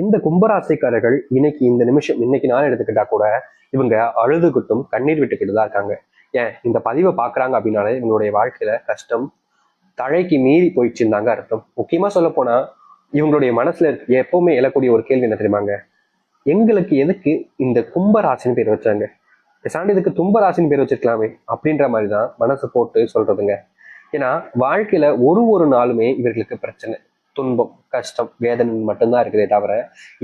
இந்த கும்பராசிக்காரர்கள் இன்னைக்கு இந்த நிமிஷம் இன்னைக்கு நாள் எடுத்துக்கிட்டா கூட இவங்க அழுதுகிட்டும் கண்ணீர் விட்டுக்கிட்டு தான் இருக்காங்க. ஏன் இந்த பதிவை பாக்குறாங்க அப்படின்னாலே இவங்களுடைய வாழ்க்கையில கஷ்டம் தழைக்கு மீறி போயிடுச்சுன்னு தாங்க அர்த்தம். முக்கியமா சொல்ல போனா இவங்களுடைய மனசுல எப்பவுமே எழக்கூடிய ஒரு கேள்வி என்ன தெரியுமாங்க? எங்களுக்கு எதுக்கு இந்த கும்பராசின்னு பேர் வச்சாங்க, பேசாண்டு இதுக்கு தும்பராசின்னு பேர் வச்சிருக்கலாமே அப்படின்ற மாதிரிதான் மனசு போட்டு சொல்றதுங்க. ஏன்னா வாழ்க்கையில ஒரு ஒரு நாளுமே இவர்களுக்கு பிரச்சனை, துன்பம், கஷ்டம், வேதனை மட்டும்தான் இருக்குதே தவிர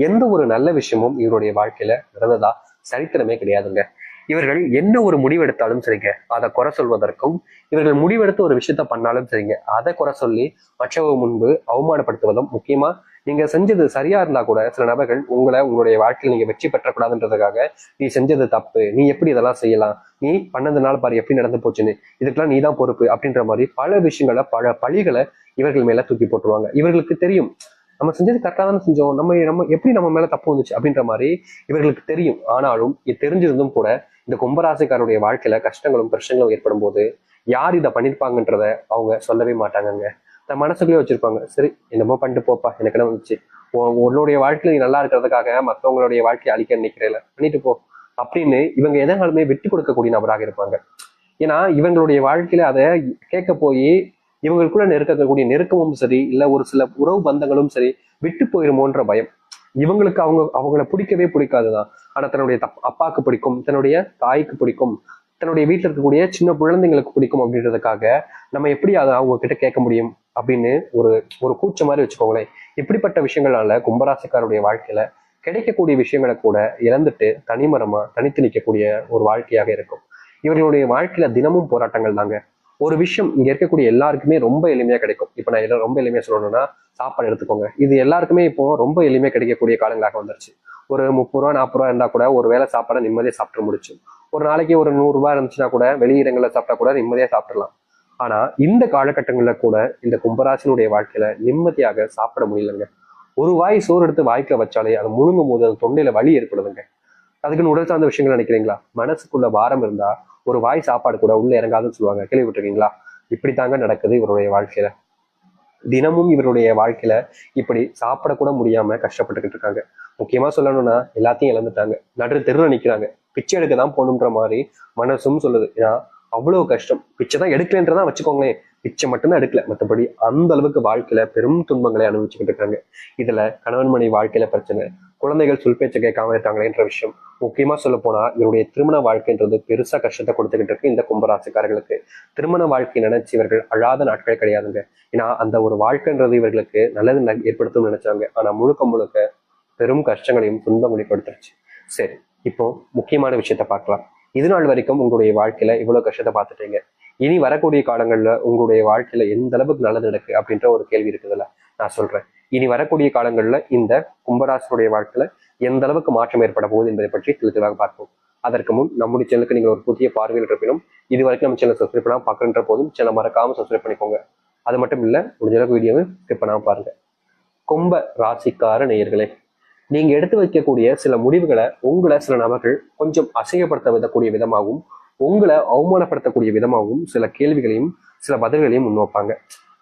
எந்த ஒரு நல்ல விஷயமும் இவருடைய வாழ்க்கையில நடந்ததா சரித்திரமே கிடையாதுங்க. இவர்கள் என்ன ஒரு முடிவெடுத்தாலும் சரிங்க அதை குறை சொல்வதற்கும், இவர்கள் முடிவெடுத்து ஒரு விஷயத்த பண்ணாலும் சரிங்க அதை குறை சொல்லி மற்றவங்க முன்பு அவமானப்படுத்துவதும், முக்கியமா நீங்க செஞ்சது சரியா இருந்தா கூட சில நபர்கள் உங்களுடைய வாழ்க்கையில் நீங்க வெற்றி பெற்றக்கூடாதுன்றதுக்காக நீ செஞ்சது தப்பு, நீ எப்படி இதெல்லாம் செய்யலாம், நீ பண்ணதுனால பாரு எப்படி நடந்து போச்சுன்னு, இதுக்கெல்லாம் நீ தான் பொறுப்பு அப்படின்ற மாதிரி பல விஷயங்களை பல பழிகளை இவர்கள் மேல தூக்கி போட்டுருவாங்க. இவர்களுக்கு தெரியும் நம்ம செஞ்சது கரெக்டாக தானே செஞ்சோம், நம்ம எப்படி நம்ம மேல தப்பு வந்துச்சு அப்படின்ற மாதிரி இவர்களுக்கு தெரியும். ஆனாலும் இது தெரிஞ்சிருந்தும் கூட இந்த கும்பராசிக்காருடைய வாழ்க்கையில கஷ்டங்களும் பிரச்சனைகளும் ஏற்படும் போது யார் இதை பண்ணிருப்பாங்கன்றத அவங்க சொல்லவே மாட்டாங்கங்க. தன் மனசுக்குள்ளே வச்சிருப்பாங்க. சரி என்னமோ பண்ணிட்டு போப்பா, எனக்கு என்ன வந்துச்சு, உன்னுடைய வாழ்க்கையில நீ நல்லா இருக்கிறதுக்காக மற்றவங்களுடைய வாழ்க்கையை அழிக்க நினைக்கிறேன், பண்ணிட்டு போ அப்படின்னு இவங்க எதனாலுமே விட்டு கொடுக்கக்கூடிய நபராக இருப்பாங்க. ஏன்னா இவங்களுடைய வாழ்க்கையில அதை கேட்க போய் இவங்களுக்குள்ள இருக்கக்கூடிய நெருக்கமும் சரி, இல்ல ஒரு சில உறவு பந்தங்களும் சரி விட்டு போயிருமோன்ற பயம். இவங்களுக்கு அவங்கள பிடிக்கவே பிடிக்காதுதான். ஆனா தன்னுடைய அப்பாவுக்கு பிடிக்கும், தன்னுடைய தாய்க்கு பிடிக்கும், தன்னுடைய வீட்டில் இருக்கக்கூடிய சின்ன குழந்தைங்களுக்கு பிடிக்கும் அப்படின்றதுக்காக நம்ம எப்படி அதை அவங்க கிட்ட கேட்க முடியும் அப்படின்னு ஒரு ஒரு கூச்ச மாதிரி வச்சுக்கோங்களேன். இப்படிப்பட்ட விஷயங்களால கும்பராசிக்காருடைய வாழ்க்கையில கிடைக்கக்கூடிய விஷயங்களை கூட இழந்துட்டு தனிமரமா தனித்து நிற்கக்கூடிய ஒரு வாழ்க்கையாக இருக்கும். இவர்களுடைய வாழ்க்கையில தினமும் போராட்டங்கள் தாங்க. ஒரு விஷயம் இங்க இருக்கக்கூடிய எல்லாருக்குமே ரொம்ப எளிமையா கிடைக்கும். இப்ப நான் ரொம்ப எளிமையா சொல்லணும்னா சாப்பாடு எடுத்துக்கோங்க. இது எல்லாருக்குமே இப்போ ரொம்ப எளிமையா கிடைக்கக்கூடிய காலங்களாக வந்துருச்சு. ஒரு 30 ரூபா 40 ரூபா இருந்தா கூட ஒரு வேளை சாப்பாடை நிம்மதியா சாப்பிட முடிச்சு. ஒரு நாளைக்கு ஒரு 100 ரூபாய் இருந்துச்சுன்னா கூட வெளியிடங்களில் சாப்பிட்டா கூட நிம்மதியா சாப்பிடலாம். ஆனா இந்த காலகட்டங்கள்ல கூட இந்த கும்பராசினுடைய வாழ்க்கையில நிம்மதியாக சாப்பிட முடியலங்க. ஒரு வாய் சோறு எடுத்து வாய்க்குல வச்சாலே அது முழுங்கும் போது அது தொண்டையில வலி ஏற்படுதுங்க. அதுக்குன்னு உடல் சார்ந்த விஷயங்கள் நினைக்கிறீங்களா? மனசுக்குள்ள பாரம் இருந்தா ஒரு வாய் சாப்பாடு கூட உள்ள இறங்காதுன்னு சொல்லுவாங்க, கேள்விப்பட்டிருக்கீங்களா? இப்படித்தாங்க நடக்குது இவருடைய வாழ்க்கையில. தினமும் இவருடைய வாழ்க்கையில இப்படி சாப்பிடக்கூட முடியாம கஷ்டப்பட்டுக்கிட்டு இருக்காங்க. முக்கியமா சொல்லணும்னா எல்லாத்தையும் இழந்துட்டாங்க, நடு தெருவில் நிக்கிறாங்க, பிச்சை எடுக்க தான் போகணுன்ற மாதிரி மனசும் சொல்லுது. ஏன்னா அவ்வளவு கஷ்டம். பிச்சை தான் எடுக்கலன்றதான் வச்சுக்கோங்களேன், பிச்சை மட்டும்தான் எடுக்கல, மற்றபடி அந்த அளவுக்கு வாழ்க்கையில பெரும் துன்பங்களை அனுபவிச்சுக்கிட்டு இருக்காங்க. இதுல கணவன் மனைவி வாழ்க்கையில பிரச்சனை, குழந்தைகள் சொல் பேச்சை கேட்காம இருக்காங்களேன்ற விஷயம், முக்கியமா சொல்ல போனா இவருடைய திருமண வாழ்க்கைன்றது பெருசா கஷ்டத்தை கொடுத்துக்கிட்டு இருக்கு இந்த கும்பராசிக்காரர்களுக்கு. திருமண வாழ்க்கை நினைச்சு இவர்கள் அழாத நாட்கள் கிடையாதுங்க. ஏன்னா அந்த ஒரு வாழ்க்கைன்றது இவர்களுக்கு நல்லது ஏற்படுத்தும் நினைச்சாங்க. ஆனா முழுக்க முழுக்க பெரும் கஷ்டங்களையும் துன்பங்களையும் கொடுத்துருச்சு. சரி, இப்போ முக்கியமான விஷயத்த பார்க்கலாம். இது நாள் வரைக்கும் உங்களுடைய வாழ்க்கையில இவ்வளவு கஷ்டத்தை பார்த்துட்டீங்க. இனி வரக்கூடிய காலங்கள்ல உங்களுடைய வாழ்க்கையில எந்த அளவுக்கு நல்லது நடக்கு அப்படின்ற ஒரு கேள்வி இருக்குதுல்ல, நான் சொல்றேன். இனி வரக்கூடிய காலங்கள்ல இந்த கும்பராசினுடைய வாழ்க்கையில எந்த அளவுக்கு மாற்றம் ஏற்பட போகுது என்பதை பற்றி தெளிவாக பார்ப்போம். அதற்கு முன் நம்முடைய சேனலுக்கு நீங்கள் ஒரு புதிய பார்வையில் இருப்பினும் இது வரைக்கும் நம்ம சேனல் சப்ஸ்கிரைப் பண்ணாம பார்க்கன்ற போதும் சேனல் மறக்காம சப்ஸ்கிரைப் பண்ணிக்கோங்க. அது மட்டும் இல்ல, முடிஞ்ச அளவுக்கு வீடியோவை ஸ்கிப் பண்ணாம பாருங்க. கும்ப ராசிக்கார நேயர்களே, நீங்க எடுத்து வைக்கக்கூடிய சில முடிவுகளை உங்களை சில நபர்கள் கொஞ்சம் அசையப்படுத்த விடக்கூடிய விதமாகவும், உங்களை அவமானப்படுத்தக்கூடிய விதமாகவும் சில கேள்விகளையும் சில பதில்களையும் முன்வைப்பாங்க.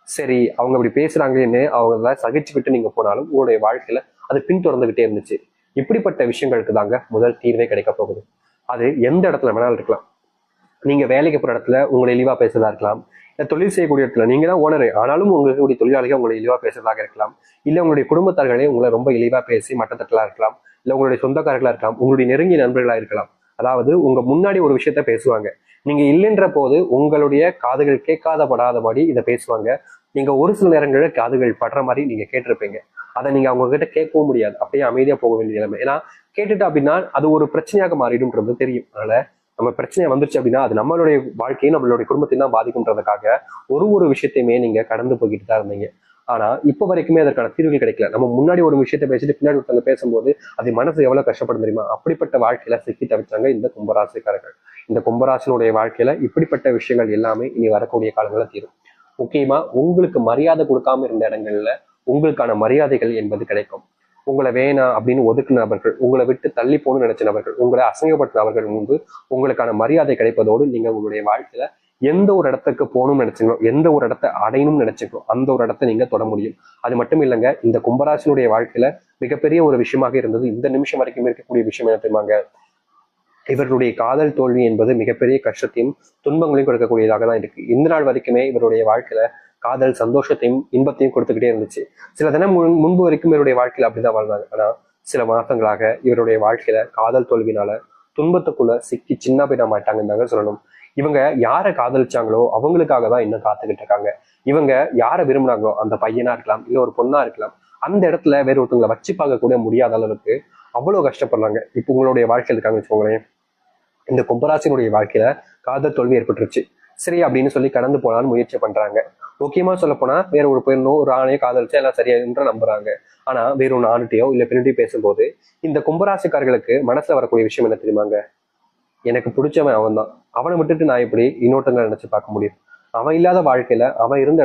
சரி அவங்க அப்படி பேசுறாங்கன்னு அவங்க சகிச்சுக்கிட்டு நீங்க போனாலும் உங்களுடைய வாழ்க்கையில அது பின்தொடர்ந்துகிட்டே இருந்துச்சு. இப்படிப்பட்ட விஷயங்களுக்கு தாங்க முதல் தீர்வே கிடைக்க போகுது. அது எந்த இடத்துல வேணாலும் இருக்கலாம். நீங்க வேலைக்கு போற இடத்துல உங்களை இழிவா பேசுறதா இருக்கலாம், இல்ல தொழில் செய்யக்கூடிய இடத்துல நீங்க தான் ஓனரு ஆனாலும் உங்களுக்கு தொழிலாளிகள் உங்களை இழிவா பேசுறதாக இருக்கலாம், இல்ல உங்களுடைய குடும்பத்தார்களே உங்களை ரொம்ப இழிவா பேசி மட்டத்தட்டலா இருக்கலாம், இல்ல உங்களுடைய சொந்தக்காரர்களா இருக்கலாம், உங்களுடைய நெருங்கிய நண்பர்களா இருக்கலாம். அதாவது உங்க முன்னாடி ஒரு விஷயத்த பேசுவாங்க, நீங்க இல்லைன்ற போது உங்களுடைய காதுகள் கேட்காதபடாதபடி இதை பேசுவாங்க. நீங்க ஒரு சில நேரங்களில் காதுகள் படுற மாதிரி நீங்க கேட்டிருப்பீங்க. அதை நீங்க அவங்க கிட்ட கேட்கவும் முடியாது, அப்படியே அமைதியா போக வேண்டிய நிலைமை. ஏன்னா கேட்டுட்டு அப்படின்னா அது ஒரு பிரச்சனையாக மாறிடும்ன்றது தெரியும். அதனால நம்ம பிரச்சனை வந்துருச்சு அப்படின்னா அது நம்மளுடைய வாழ்க்கையும் நம்மளுடைய குடும்பத்தையும் தான் பாதிக்கும்ன்றதுக்காக ஒரு விஷயத்தையுமே நீங்க கடந்து போய்கிட்டு தான் இருந்தீங்க. ஆனா இப்ப வரைக்குமே அதற்கான தீர்வுகள் கிடைக்கல. நம்ம முன்னாடி ஒரு விஷயத்த பேசிட்டு பின்னாடி ஒருத்தவங்க பேசும்போது அது மனசு எவ்வளவு கஷ்டப்படும் தெரியுமா? அப்படிப்பட்ட வாழ்க்கையில சிக்கி தவிச்சாங்க இந்த கும்பராசிக்காரர்கள். இந்த கும்பராசினுடைய வாழ்க்கையில இப்படிப்பட்ட விஷயங்கள் எல்லாமே இனி வரக்கூடிய காலங்களில் தீரும். முக்கியமா உங்களுக்கு மரியாதை கொடுக்காம இருந்த இடங்கள்ல உங்களுக்கான மரியாதைகள் என்பது கிடைக்கும். உங்களை வேணாம் அப்படின்னு ஒதுக்குன நபர்கள், உங்களை விட்டு தள்ளி போகணும்னு நினைச்ச நபர்கள், உங்களை அசைங்கப்பட்ட நபர்கள் முன்பு உங்களுக்கான மரியாதை கிடைப்பதோடு நீங்க உங்களுடைய வாழ்க்கையில எந்த ஒரு இடத்துக்கு போகணும்னு நினைச்சீங்களோ, எந்த ஒரு இடத்தை அடையணும்னு நினைச்சீங்களோ அந்த ஒரு இடத்த நீங்க தொட முடியும். அது மட்டும் இல்லைங்க, இந்த கும்பராசினுடைய வாழ்க்கையில மிகப்பெரிய ஒரு விஷயமாக இருந்தது. இந்த நிமிஷம் வரைக்கும் இருக்கக்கூடிய விஷயம் என்ன தெரியுமாங்க, இவர்களுடைய காதல் தோல்வி என்பது மிகப்பெரிய கஷ்டத்தையும் துன்பங்களையும் கொடுக்கக்கூடியதாக தான் இருக்கு. இந்த நாள் வரைக்குமே இவருடைய வாழ்க்கையில காதல் சந்தோஷத்தையும் இன்பத்தையும் கொடுத்துக்கிட்டே இருந்துச்சு. சில தினம் முன்பு வரைக்கும் இவருடைய வாழ்க்கையில அப்படிதான் வாழ்ந்தாங்க. ஆனா சில மாதங்களாக இவருடைய வாழ்க்கையில காதல் தோல்வினால துன்பத்துக்குள்ள சிக்கி சின்ன பின்னமாயிட்டாங்கன்னு சொல்லணும். இவங்க யாரை காதலிச்சாங்களோ அவங்களுக்காக தான் இன்னும் காத்துக்கிட்டு இருக்காங்க. இவங்க யாரை விரும்பினாங்களோ அந்த பையனா இருக்கலாம், இல்ல ஒரு பொண்ணா இருக்கலாம், அந்த இடத்துல வேற ஒருத்தவங்களை வச்சு பார்க்க கூட முடியாத அளவுக்கு அவ்வளவு கஷ்டப்படுறாங்க. இப்போ உங்களுடைய வாழ்க்கையில் இருக்காங்க வச்சுக்கோங்களேன். இந்த கும்பராசினுடைய வாழ்க்கையில காதல் தோல்வி ஏற்பட்டுருச்சு. சரி அப்படின்னு சொல்லி கடந்து போனான்னு முயற்சி பண்றாங்க. முக்கியமா சொல்ல போனா வேற ஒரு பெண்ணோ ஒரு ஆணையோ காதலிச்சா எல்லாம் சரியா நம்புறாங்க. ஆனா வேற ஒரு ஆணுட்டையோ இல்ல பெண்ணிட்டையோ பேசும்போது இந்த கும்பராசிக்காரர்களுக்கு மனசுல வரக்கூடிய விஷயம் என்ன தெரியுமாங்க, எனக்கு பிடிச்சவன் அவன் தான், அவனை விட்டுட்டு நான் எப்படி இன்னொருத்தங்களை நினைச்சு பார்க்க முடியும், அவன் இல்லாத வாழ்க்கையில அவ இருந்த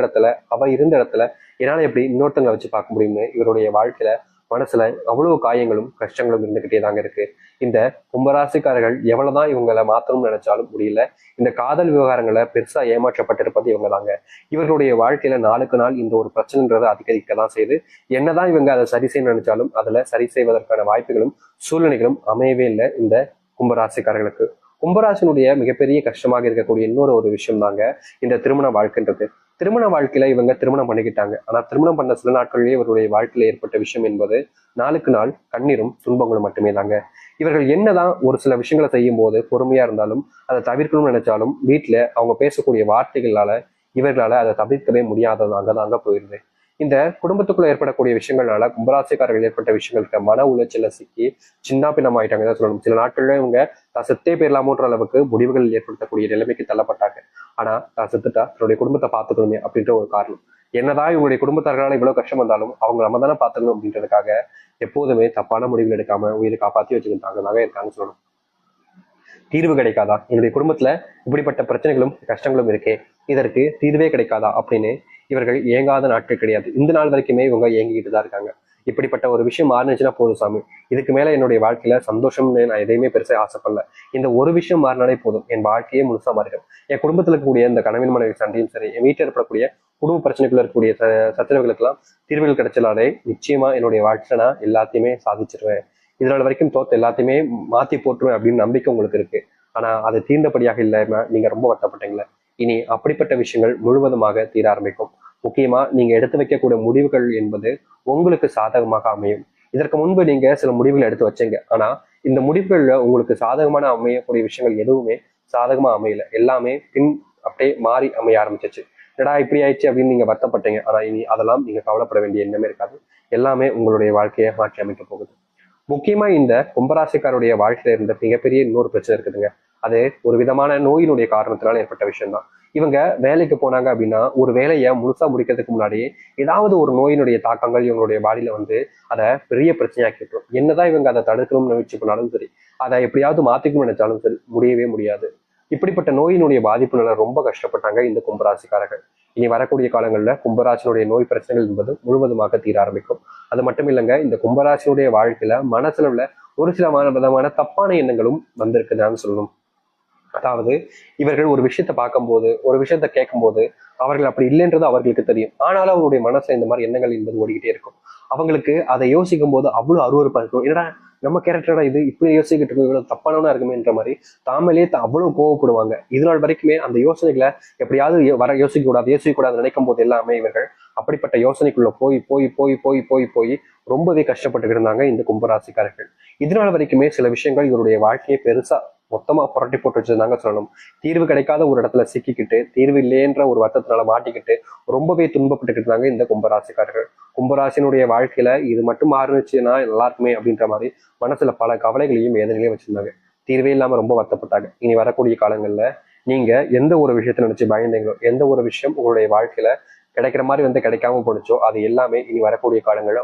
இடத்துல என்னால எப்படி இன்னொருத்தங்களை வச்சு பார்க்க முடியும்னு இவருடைய வாழ்க்கையில மனசுல அவ்வளவு காயங்களும் கஷ்டங்களும் இருந்துகிட்டே தாங்க இருக்கு. இந்த கும்பராசிக்காரர்கள் எவ்வளவுதான் இவங்களை மாத்தணும்னு நினைச்சாலும் முடியல. இந்த காதல் விவகாரங்களை பெருசா ஏமாற்றப்பட்டிருப்பது இவங்க தாங்க. இவர்களுடைய வாழ்க்கையில நாளுக்கு நாள் இந்த ஒரு பிரச்சனைன்றது அதிகரிக்க தான் செய்யுது. என்னதான் இவங்க அதை சரி செய்ய நினைச்சாலும் அதுல சரி செய்வதற்கான வாய்ப்புகளும் சூழ்நிலைகளும் அமையவே இல்லை இந்த கும்பராசிக்காரர்களுக்கு. கும்பராசினுடைய மிகப்பெரிய கஷ்டமாக இருக்கக்கூடிய இன்னொரு ஒரு விஷயம் தாங்க இந்த திருமண வாழ்க்கைன்றது. திருமண வாழ்க்கையில இவங்க திருமணம் பண்ணிக்கிட்டாங்க. ஆனா திருமணம் பண்ண சில நாட்களிலேயே இவருடைய வாழ்க்கையில ஏற்பட்ட விஷயம் என்பது நாளுக்கு நாள் கண்ணீரும் துன்பங்களும் மட்டுமே தாங்க. இவர்கள் என்னதான் ஒரு சில விஷயங்களை செய்யும் போது பொறுமையா இருந்தாலும் அதை தவிர்க்கணும்னு நினைச்சாலும் வீட்டுல அவங்க பேசக்கூடிய வார்த்தைகளால இவர்களால அதை தவிர்க்கவே முடியாததாங்க தாங்க போயிருது. இந்த குடும்பத்துக்குள்ள ஏற்படக்கூடிய விஷயங்கள்னால கும்பராசிக்காரர்கள் ஏற்பட்ட விஷயங்களுக்கு மன உளைச்சல சிக்கி சின்ன பின்னம் ஆயிட்டாங்க தான் சொல்லணும். சில நாட்கள்ல இவங்க தான் செத்தே போயிடலாமோன்ற அளவுக்கு முடிவுகள் ஏற்படுத்தக்கூடிய நிலைமைக்கு தள்ளப்பட்டாங்க. ஆனா தான் செத்துட்டா தன்னுடைய குடும்பத்தை பார்த்துக்கணுமே அப்படின்ற ஒரு காரணம். என்னதான் இவங்களுடைய குடும்பத்தார்களால இவ்வளவு கஷ்டம் வந்தாலும் அவங்க நம்ம தானே பார்த்துக்கணும் அப்படின்றதுக்காக எப்போதுமே தப்பான முடிவுகள் எடுக்காம உயிரை காப்பாற்றி வச்சுக்கிட்டாங்க இருக்காங்கன்னு சொல்லணும். தீர்வு கிடைக்காதா, என்னுடைய குடும்பத்துல இப்படிப்பட்ட பிரச்சனைகளும் கஷ்டங்களும் இருக்கே, இதற்கு தீர்வே கிடைக்காதா அப்படின்னு இவர்கள் ஏங்காத நாட்கள் கிடையாது. இந்த நாள் வரைக்குமே இவங்க ஏங்கிக்கிட்டு தான் இருக்காங்க. இப்படிப்பட்ட ஒரு விஷயம் மாறினுச்சுன்னா போதும் சாமி, இதுக்கு மேல என்னுடைய வாழ்க்கையில சந்தோஷம்னு நான் எதையுமே பெருசா ஆசைப்படல, இந்த ஒரு விஷயம் மாறினாலே போதும் என் வாழ்க்கையே முழுசா மாறிடும். என் குடும்பத்துல இருக்கக்கூடிய இந்த கணவன் மனைவி சண்டையும் சரி, என் வீட்டில் ஏற்படக்கூடிய குடும்ப பிரச்சனைக்குள்ள இருக்கக்கூடிய சச்சரவுகளுக்கெல்லாம் தீர்வுகள் கிடைச்சலாலே நிச்சயமா என்னுடைய வாழ்க்கையில நான் எல்லாத்தையுமே சாதிச்சிருவேன். இதனால வரைக்கும் தோத்த எல்லாத்தையுமே மாத்தி போட்டுருவேன் அப்படின்னு நம்பிக்கை உங்களுக்கு இருக்கு. ஆனா அது தீர்ந்தபடியாக இல்லாம நீங்க ரொம்ப வருத்தப்பட்டீங்களே, இனி அப்படிப்பட்ட விஷயங்கள் முழுவதுமாக தீர ஆரம்பிக்கும். முக்கியமா நீங்க எடுத்து வைக்கக்கூடிய முடிவுகள் என்பது உங்களுக்கு சாதகமாக அமையும். இதற்கு முன்பு நீங்க சில முடிவுகளை எடுத்து வச்சீங்க. ஆனா இந்த முடிவுகள்ல உங்களுக்கு சாதகமான அமையக்கூடிய விஷயங்கள் எதுவுமே சாதகமா அமையல. எல்லாமே பின் அப்படியே மாறி அமைய ஆரம்பிச்சிச்சு. என்னடா இப்படி ஆயிடுச்சு அப்படின்னு நீங்க வருத்தப்பட்டீங்க. ஆனா இனி அதெல்லாம் நீங்க கவலைப்பட வேண்டிய எண்ணமே இருக்காது. எல்லாமே உங்களுடைய வாழ்க்கையை மாற்றி அமைக்க போகுது. முக்கியமா இந்த கும்பராசிக்காருடைய வாழ்க்கையில இருந்த மிகப்பெரிய இன்னொரு பிரச்சனை இருக்குதுங்க. அது ஒரு விதமான நோயினுடைய காரணத்தினால ஏற்பட்ட விஷயம் தான். இவங்க வேலைக்கு போனாங்க அப்படின்னா ஒரு வேலையை முழுசா முடிக்கிறதுக்கு முன்னாடியே ஏதாவது ஒரு நோயினுடைய தாக்கங்கள் இவங்களுடைய பாடியில வந்து அதை பெரிய பிரச்சனையாக்கி விட்டுரும். என்னதான் இவங்க அதை தடுக்கணும்னு முயற்சி பண்ணாலும் சரி, அதை எப்படியாவது மாத்திக்கணும்னு நினைச்சாலும் சரி முடியவே முடியாது. இப்படிப்பட்ட நோயினுடைய பாதிப்புனால ரொம்ப கஷ்டப்பட்டாங்க இந்த கும்பராசிக்காரர்கள். இனி வரக்கூடிய காலங்களில் கும்பராசினுடைய நோய் பிரச்சனைகள் என்பது முழுவதுமாக தீர ஆரம்பிக்கும். அது மட்டும் இல்லைங்க, இந்த கும்பராசினுடைய வாழ்க்கையில மனசுல உள்ள ஒரு சில விதமான தப்பான எண்ணங்களும் வந்திருக்குதான்னு சொல்லணும். அதாவது இவர்கள் ஒரு விஷயத்த பார்க்கும்போது ஒரு விஷயத்த கேட்கும்போது அவர்கள் அப்படி இல்லைன்றது அவர்களுக்கு தெரியும். ஆனாலும் அவருடைய மனசுல இந்த மாதிரி எண்ணங்கள் என்பது ஓடிக்கிட்டே இருக்கும். அவங்களுக்கு அதை யோசிக்கும் போது அவ்வளவு அருவருப்பா இருக்கும். என்னடா நம்ம கேரக்டரா இது இப்படி யோசிக்கிட்டு இருக்கும், இவ்வளவு தப்பானவனா இருக்குமேன்ற மாதிரி தாமலே அவ்வளவு கோவப்படுவாங்க. இது நாள் வரைக்குமே அந்த யோசனைகளை எப்படியாவது யோசிக்க கூடாது நினைக்கும் போது எல்லாமே இவர்கள் அப்படிப்பட்ட யோசனைக்குள்ள போய் போய் போய் போய் போய் போய் ரொம்பவே கஷ்டப்பட்டு இருந்தாங்க இந்த கும்பராசிக்காரர்கள். இதனால வரைக்குமே சில விஷயங்கள் இவருடைய வாழ்க்கையை பெருசா மொத்தமா புரட்டி போட்டு வச்சிருந்தாங்க சொல்லணும். தீர்வு கிடைக்காத ஒரு இடத்துல சிக்கிக்கிட்டு தீர்வு இல்லைன்ற ஒரு வருத்தத்தினால மாட்டிக்கிட்டு ரொம்பவே துன்பப்பட்டுக்கிட்டு இருந்தாங்க இந்த கும்பராசிக்காரர்கள். கும்பராசினுடைய வாழ்க்கையில இது மட்டும் மாறுனுச்சுன்னா நல்லா இருக்குமே அப்படின்ற மாதிரி மனசுல பல கவலைகளையும் வேதனைகளையும் வச்சிருந்தாங்க. தீர்வே இல்லாம ரொம்ப வருத்தப்பட்டாங்க. இனி வரக்கூடிய காலங்கள்ல நீங்க எந்த ஒரு விஷயத்த நினைச்சு பயந்தீங்களோ, எந்த ஒரு விஷயம் உங்களுடைய வாழ்க்கையில கிடைக்கிற மாதிரி வந்து கிடைக்காம போனுச்சோ அது எல்லாமே இனி வரக்கூடிய காலங்கள்ல